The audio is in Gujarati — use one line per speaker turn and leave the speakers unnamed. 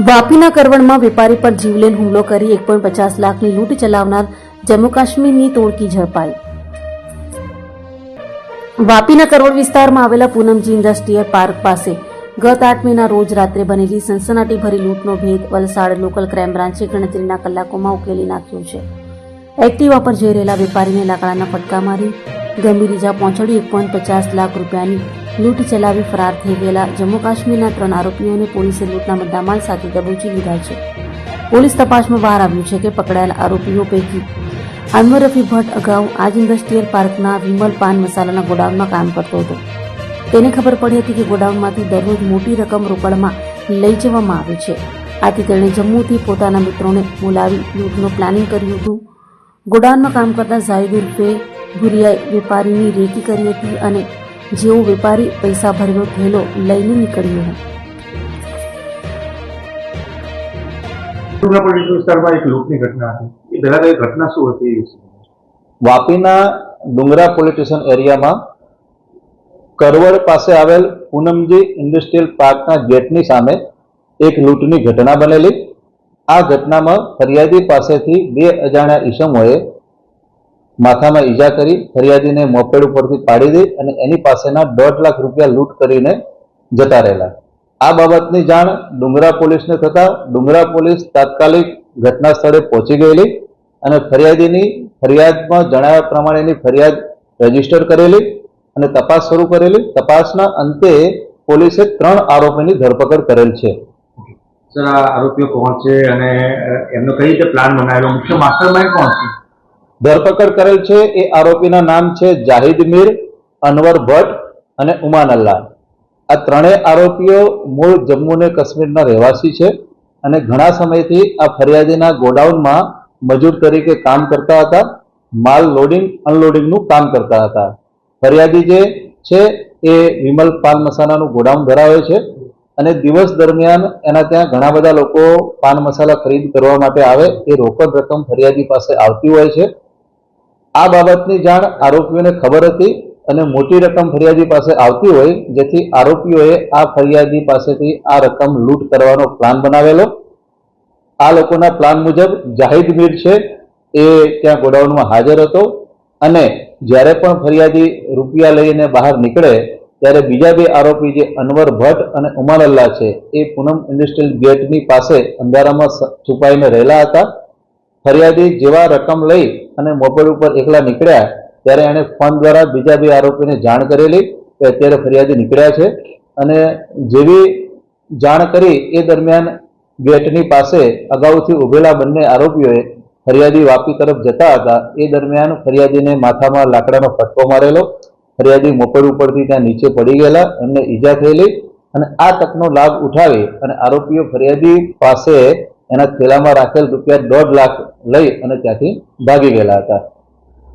વાપીના કરવણમાં વેપારી પર જીવલેણ હુમલો કરી 1.50 લાખની લૂંટ ચલાવનાર જમ્મુ કાશ્મીરની ટોળકી ઝડપાઈ. વાપીના કરવણ વિસ્તારમાં આવેલા પૂનમજી ઇન્ડસ્ટ્રીયલ પાર્ક પાસે ગત 8 મેના રોજ રાત્રે બનેલી સનસનાટીભરી લૂંટનો ભેદ વલસાડ લોકલ ક્રાઇમ બ્રાન્ચે ગણતરીના કલાકોમાં ઉકેલી નાખ્યો છે. એક્ટિવા પર જઈ રહેલા વેપારીને લાકડાના ફટકા મારી ગંભીર ઇજા પહોંચાડી 1.50 લાખ રૂપિયાની લૂંટ ચલાવી ફરાર થઈ ગયેલા જમ્મુ કાશ્મીરના 3 આરોપીઓને પોલીસે લૂંટના મુદ્દામાલ સાથે દબોચી લીધા છે. પોલીસ તપાસમાં બહાર આવ્યું છે કે પકડાયેલા આરોપીઓ પૈકી અનવર રફી ભટ્ટ અગાઉ આજ ઇન્ડસ્ટ્રીયલ પાર્કના વિમલ પાન મસાલાના ગોડાઉનમાં કામ કરતો હતો. તેને ખબર પડી હતી કે ગોડાઉનમાંથી દરરોજ મોટી રકમ રોકડમાં લઈ જવામાં આવે છે. આથી તેણે જમ્મુથી પોતાના મિત્રોને બોલાવી લૂંટનું પ્લાનિંગ કર્યું હતું. ગોડાઉનમાં કામ કરતા ઝાહિદ ઉર્ફે ભુરિયાએ વેપારીની રેકી કરી હતી અને જેવો વેપારી પૈસા ભરેલો થેલો લઈને નીકળ્યો હતો.
વિસ્તારમાં એક લૂંટની ઘટના હતી. એ પહેલા ઘટના શું હતી?
વાપીના ડુંગરા પોલીસ સ્ટેશન એરિયામાં કરવડ પાસે આવેલ પૂનમજી ઇન્ડસ્ટ્રીયલ પાર્કના ગેટની સામે એક લૂંટની ઘટના બનેલી. આ ઘટનામાં ફરિયાદી પાસેથી 2 અજાણ્યા ઈસમોએ માથામાં ઈજા કરી ફરિયાદીને મોપેડ ઉપરથી પાડી દઈ અને એની પાસેના 1.5 લાખ રૂપિયા લૂંટ કરીને જતા રહેલા. આ બાબતની જાણ ડુંગરા પોલીસને થતા ડુંગરા પોલીસ તાત્કાલિક ઘટના સ્થળે પહોંચી ગયેલી અને ફરિયાદીની ફરિયાદમાં જણાવ્યા પ્રમાણેની ફરિયાદ રજીસ્ટર કરેલી અને તપાસ શરૂ કરેલી. તપાસના અંતે પોલીસે 3 આરોપીની ધરપકડ કરેલ છે.
સર, આ આરોપીઓ કોણ છે અને એમનો કઈ રીતે પ્લાન બનાવેલો? મુખ્ય માસ્ટરમાઇન્ડ કોણ છે?
ધરપકડ કરેલ છે એ આરોપીના નામ છે જાહિદ મીર, અનવર ભટ્ટ અને ઉમાન અલ્લાહ. આ 3 આરોપીઓ મૂળ જમ્મુ અને કાશ્મીરના રહેવાસી છે અને ઘણા સમયથી આ ફરિયાદીના ગોડાઉનમાં મજૂર તરીકે કામ કરતા હતા. માલ લોડિંગ અનલોડિંગનું કામ કરતા હતા. ફરિયાદી જે છે એ વિમલ પાન મસાલાનું ગોડાઉન ધરાવે છે અને દિવસ દરમિયાન એના ત્યાં ઘણા બધા લોકો પાન મસાલા ખરીદ કરવા માટે આવે. એ રોકડ રકમ ફરિયાદી પાસે આવતી હોય છે. આ બાબતની જાણ આરોપીઓને ખબર હતી અને મોટી રકમ ફરિયાદી પાસે આવતી હોય જેથી આરોપીઓએ આ ફરિયાદી પાસેથી આ રકમ લૂંટ કરવાનો પ્લાન બનાવેલો. આ લોકોના પ્લાન મુજબ જાહિદ મીર છે એ ત્યાં ગોડાઉનમાં હાજર હતો અને જ્યારે પણ ફરિયાદી રૂપિયા લઈને બહાર નીકળે ત્યારે બીજા 2 આરોપી જે અનવર ભટ્ટ અને ઉમર અલ્લાહ છે એ પૂનમ ઇન્ડસ્ટ્રીયલ ગેટની પાસે અંધારામાં છુપાઈને રહેલા હતા. ફરિયાદી જેવા રકમ લઈ અને મોબાઈલ ઉપર એકલા નીકળ્યા ત્યારે એણે ફોન દ્વારા બીજા 2 આરોપીને જાણ કરેલી કે અત્યારે ફરિયાદી નીકળ્યા છે અને જેવી જાણ કરી એ દરમિયાન ગેટની પાસે અગાઉથી ઉભેલા બંને આરોપીઓએ ફરિયાદી વાપી તરફ જતા હતા એ દરમિયાન ફરિયાદીને માથામાં લાકડાનો ફટકો મારેલો. ફરિયાદી મોપેડ ઉપરથી ત્યાં નીચે પડી ગયેલા, એમને ઈજા થયેલી અને આ તકનો લાભ ઉઠાવી અને આરોપીઓ ફરિયાદી પાસે એના થેલામાં રાખેલ રૂપિયા 1.5 લાખ લઈ અને ત્યાંથી ભાગી ગયેલા હતા.